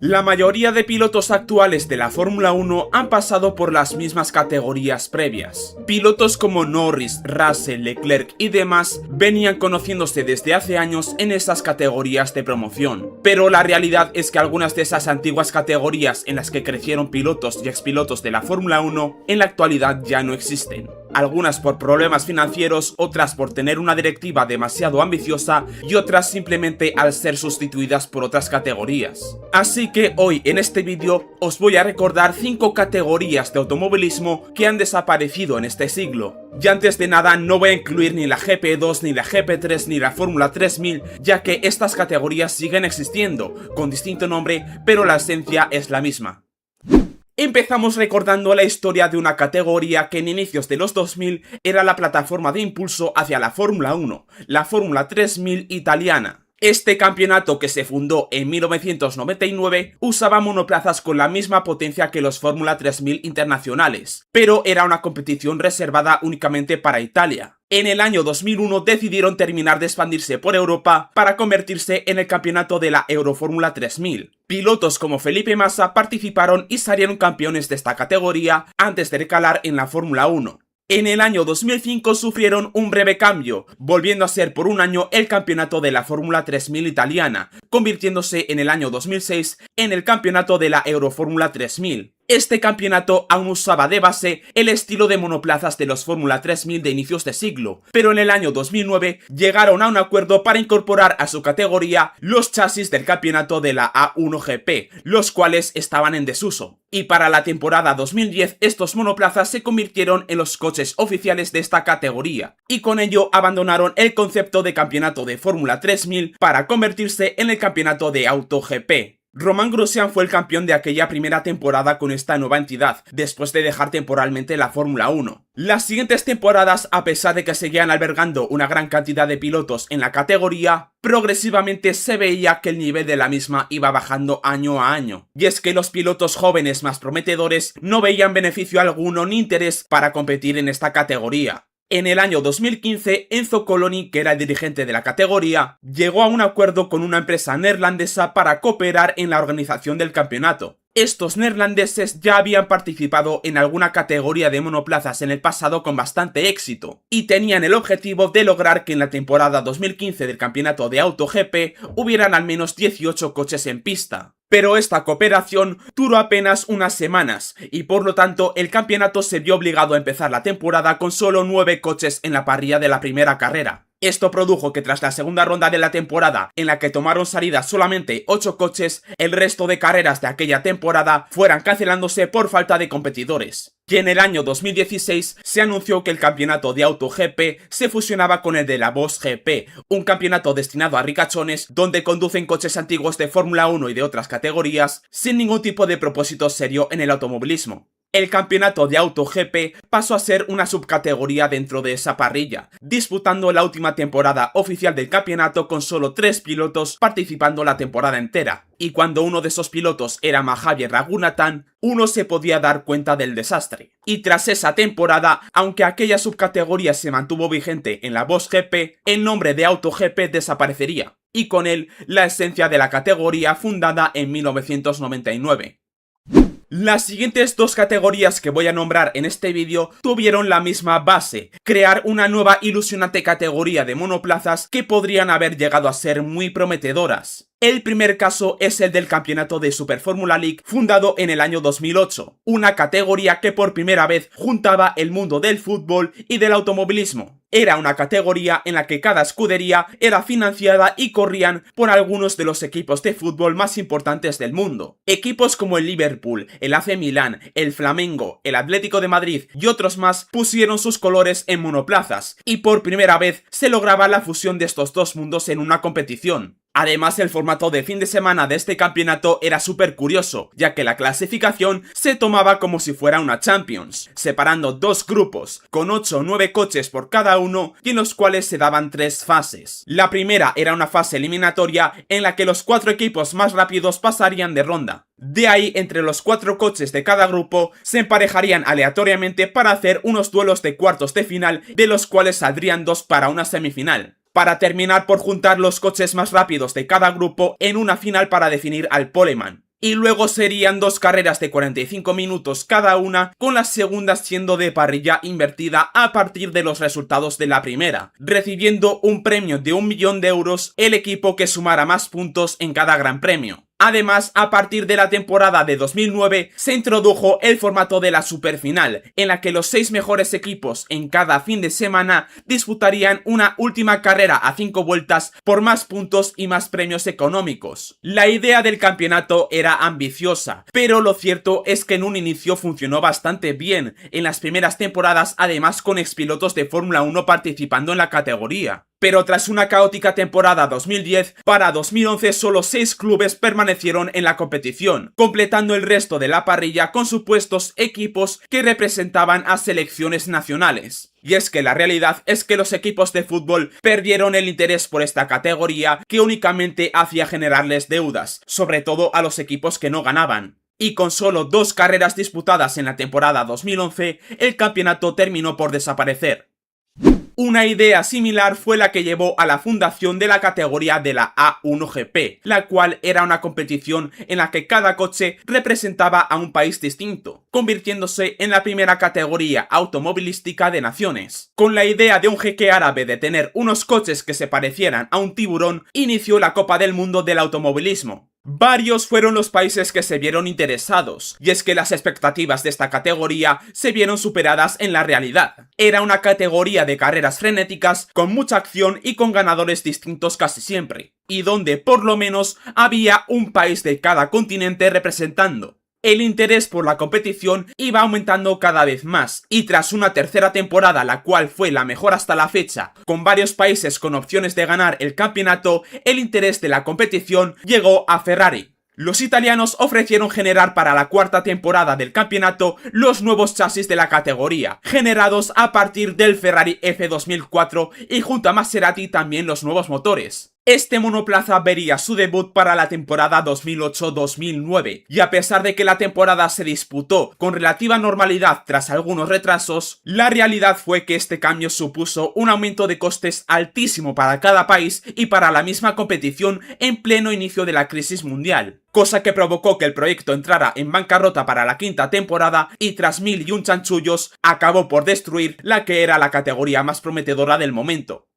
La mayoría de pilotos actuales de la Fórmula 1 han pasado por las mismas categorías previas. Pilotos como Norris, Russell, Leclerc y demás venían conociéndose desde hace años en esas categorías de promoción. Pero la realidad es que algunas de esas antiguas categorías en las que crecieron pilotos y expilotos de la Fórmula 1 en la actualidad ya no existen. Algunas por problemas financieros, otras por tener una directiva demasiado ambiciosa y otras simplemente al ser sustituidas por otras categorías. Así que hoy en este vídeo os voy a recordar 5 categorías de automovilismo que han desaparecido en este siglo. Y antes de nada no voy a incluir ni la GP2, ni la GP3, ni la Fórmula 3000, ya que estas categorías siguen existiendo, con distinto nombre, pero la esencia es la misma. Empezamos recordando la historia de una categoría que en inicios de los 2000 era la plataforma de impulso hacia la Fórmula 1, la Fórmula 3000 italiana. Este campeonato, que se fundó en 1999, usaba monoplazas con la misma potencia que los Fórmula 3000 internacionales, pero era una competición reservada únicamente para Italia. En el año 2001 decidieron terminar de expandirse por Europa para convertirse en el campeonato de la Eurofórmula 3000. Pilotos como Felipe Massa participaron y salieron campeones de esta categoría antes de recalar en la Fórmula 1. En el año 2005 sufrieron un breve cambio, volviendo a ser por un año el campeonato de la Fórmula 3000 italiana, convirtiéndose en el año 2006 en el campeonato de la Eurofórmula 3000. Este campeonato aún usaba de base el estilo de monoplazas de los Fórmula 3000 de inicios de siglo, pero en el año 2009 llegaron a un acuerdo para incorporar a su categoría los chasis del campeonato de la A1GP, los cuales estaban en desuso. Y para la temporada 2010 estos monoplazas se convirtieron en los coches oficiales de esta categoría, y con ello abandonaron el concepto de campeonato de Fórmula 3000 para convertirse en el campeonato de AutoGP. Romain Grosjean fue el campeón de aquella primera temporada con esta nueva entidad, después de dejar temporalmente la Fórmula 1. Las siguientes temporadas, a pesar de que seguían albergando una gran cantidad de pilotos en la categoría, progresivamente se veía que el nivel de la misma iba bajando año a año. Y es que los pilotos jóvenes más prometedores no veían beneficio alguno ni interés para competir en esta categoría. En el año 2015, Enzo Coloni, que era el dirigente de la categoría, llegó a un acuerdo con una empresa neerlandesa para cooperar en la organización del campeonato. Estos neerlandeses ya habían participado en alguna categoría de monoplazas en el pasado con bastante éxito, y tenían el objetivo de lograr que en la temporada 2015 del campeonato de AutoGP hubieran al menos 18 coches en pista. Pero esta cooperación duró apenas unas semanas, y por lo tanto el campeonato se vio obligado a empezar la temporada con solo 9 coches en la parrilla de la primera carrera. Esto produjo que tras la segunda ronda de la temporada, en la que tomaron salida solamente 8 coches, el resto de carreras de aquella temporada fueran cancelándose por falta de competidores. Y en el año 2016 se anunció que el campeonato de AutoGP se fusionaba con el de la Bosch GP, un campeonato destinado a ricachones donde conducen coches antiguos de Fórmula 1 y de otras categorías sin ningún tipo de propósito serio en el automovilismo. El campeonato de AutoGP pasó a ser una subcategoría dentro de esa parrilla, disputando la última temporada oficial del campeonato con solo 3 pilotos participando la temporada entera. Y cuando uno de esos pilotos era Mahajer Raghunathan, uno se podía dar cuenta del desastre. Y tras esa temporada, aunque aquella subcategoría se mantuvo vigente en la Bosch GP, el nombre de AutoGP desaparecería, y con él la esencia de la categoría fundada en 1999. Las siguientes 2 categorías que voy a nombrar en este vídeo tuvieron la misma base: crear una nueva ilusionante categoría de monoplazas que podrían haber llegado a ser muy prometedoras. El primer caso es el del campeonato de Super Formula League, fundado en el año 2008, una categoría que por primera vez juntaba el mundo del fútbol y del automovilismo. Era una categoría en la que cada escudería era financiada y corrían por algunos de los equipos de fútbol más importantes del mundo. Equipos como el Liverpool, el AC Milán, el Flamengo, el Atlético de Madrid y otros más pusieron sus colores en monoplazas, y por primera vez se lograba la fusión de estos dos mundos en una competición. Además, el formato de fin de semana de este campeonato era súper curioso, ya que la clasificación se tomaba como si fuera una Champions, separando 2 grupos, con 8 o 9 coches por cada uno, y en los cuales se daban 3 fases. La primera era una fase eliminatoria en la que los 4 equipos más rápidos pasarían de ronda. De ahí, entre los 4 coches de cada grupo se emparejarían aleatoriamente para hacer unos duelos de cuartos de final, de los cuales saldrían 2 para una semifinal, para terminar por juntar los coches más rápidos de cada grupo en una final para definir al poleman. y luego serían 2 carreras de 45 minutos cada una, con las segundas siendo de parrilla invertida a partir de los resultados de la primera, recibiendo un premio de 1 millón de euros el equipo que sumara más puntos en cada gran premio. Además, a partir de la temporada de 2009 se introdujo el formato de la superfinal, en la que los 6 mejores equipos en cada fin de semana disputarían una última carrera a 5 vueltas por más puntos y más premios económicos. La idea del campeonato era ambiciosa, pero lo cierto es que en un inicio funcionó bastante bien, en las primeras temporadas además con expilotos de Fórmula 1 participando en la categoría. Pero tras una caótica temporada 2010, para 2011 solo 6 clubes permanecieron en la competición, completando el resto de la parrilla con supuestos equipos que representaban a selecciones nacionales. Y es que la realidad es que los equipos de fútbol perdieron el interés por esta categoría, que únicamente hacía generarles deudas, sobre todo a los equipos que no ganaban. Y con solo 2 carreras disputadas en la temporada 2011, el campeonato terminó por desaparecer. Una idea similar fue la que llevó a la fundación de la categoría de la A1GP, la cual era una competición en la que cada coche representaba a un país distinto, convirtiéndose en la primera categoría automovilística de naciones. Con la idea de un jeque árabe de tener unos coches que se parecieran a un tiburón, inició la Copa del Mundo del automovilismo. Varios fueron los países que se vieron interesados, y es que las expectativas de esta categoría se vieron superadas en la realidad. Era una categoría de carreras frenéticas, con mucha acción y con ganadores distintos casi siempre, y donde por lo menos había un país de cada continente representando. El interés por la competición iba aumentando cada vez más, y tras una tercera temporada, la cual fue la mejor hasta la fecha, con varios países con opciones de ganar el campeonato, el interés de la competición llegó a Ferrari. Los italianos ofrecieron generar para la cuarta temporada del campeonato los nuevos chasis de la categoría, generados a partir del Ferrari F2004, y junto a Maserati también los nuevos motores. Este monoplaza vería su debut para la temporada 2008-2009, y a pesar de que la temporada se disputó con relativa normalidad tras algunos retrasos, la realidad fue que este cambio supuso un aumento de costes altísimo para cada país y para la misma competición en pleno inicio de la crisis mundial, cosa que provocó que el proyecto entrara en bancarrota para la quinta temporada y tras 1001 chanchullos acabó por destruir la que era la categoría más prometedora del momento.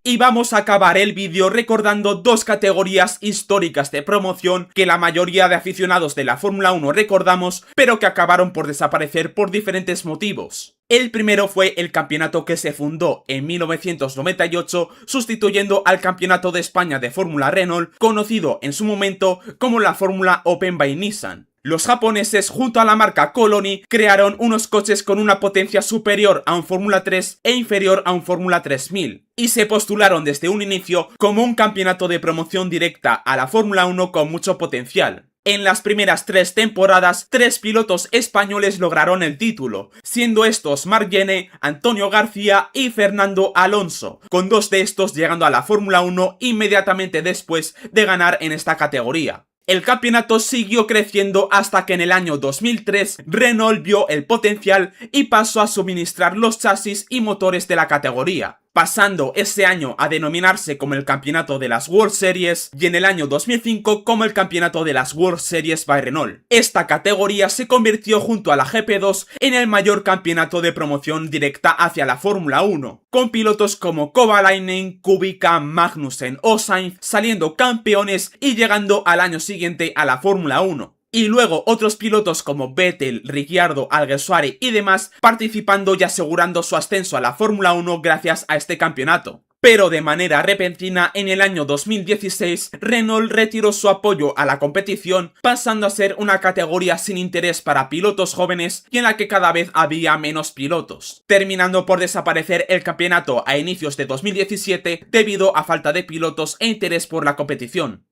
Y vamos a acabar el vídeo recordando 2 categorías históricas de promoción que la mayoría de aficionados de la Fórmula 1 recordamos, pero que acabaron por desaparecer por diferentes motivos. El primero fue el campeonato que se fundó en 1998, sustituyendo al Campeonato de España de Fórmula Renault, conocido en su momento como la Fórmula Open by Nissan. Los japoneses, junto a la marca Colony, crearon unos coches con una potencia superior a un Fórmula 3 e inferior a un Fórmula 3000, y se postularon desde un inicio como un campeonato de promoción directa a la Fórmula 1 con mucho potencial. En las primeras 3 temporadas, 3 pilotos españoles lograron el título, siendo estos Marc Gené, Antonio García y Fernando Alonso, con 2 de estos llegando a la Fórmula 1 inmediatamente después de ganar en esta categoría. El campeonato siguió creciendo hasta que en el año 2003 Renault vio el potencial y pasó a suministrar los chasis y motores de la categoría, pasando ese año a denominarse como el campeonato de las World Series y en el año 2005 como el campeonato de las World Series by Renault. Esta categoría se convirtió junto a la GP2 en el mayor campeonato de promoción directa hacia la Fórmula 1, con pilotos como Kovalainen, Kubica, Magnussen o Sainz saliendo campeones y llegando al año siguiente a la Fórmula 1. Y luego otros pilotos como Vettel, Ricciardo, Alguersuari y demás participando y asegurando su ascenso a la Fórmula 1 gracias a este campeonato. Pero de manera repentina, en el año 2016, Renault retiró su apoyo a la competición, pasando a ser una categoría sin interés para pilotos jóvenes y en la que cada vez había menos pilotos, terminando por desaparecer el campeonato a inicios de 2017 debido a falta de pilotos e interés por la competición.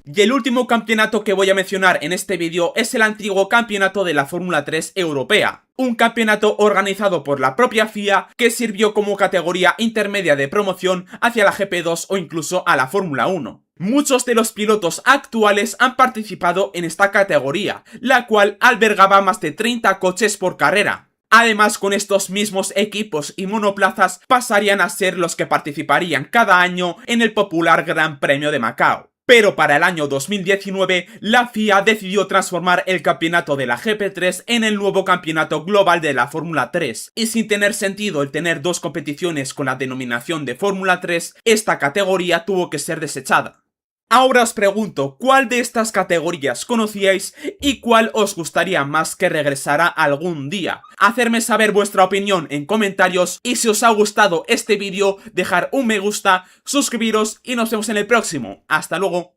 Y el último campeonato que voy a mencionar en este vídeo es el antiguo campeonato de la Fórmula 3 europea, un campeonato organizado por la propia FIA que sirvió como categoría intermedia de promoción hacia la GP2 o incluso a la Fórmula 1. Muchos de los pilotos actuales han participado en esta categoría, la cual albergaba más de 30 coches por carrera. Además, con estos mismos equipos y monoplazas pasarían a ser los que participarían cada año en el popular Gran Premio de Macao. Pero para el año 2019, la FIA decidió transformar el campeonato de la GP3 en el nuevo campeonato global de la Fórmula 3, y sin tener sentido el tener dos competiciones con la denominación de Fórmula 3, esta categoría tuvo que ser desechada. Ahora os pregunto, ¿cuál de estas categorías conocíais y cuál os gustaría más que regresara algún día? Hacerme saber vuestra opinión en comentarios, y si os ha gustado este vídeo, dejar un me gusta, suscribiros y nos vemos en el próximo. ¡Hasta luego!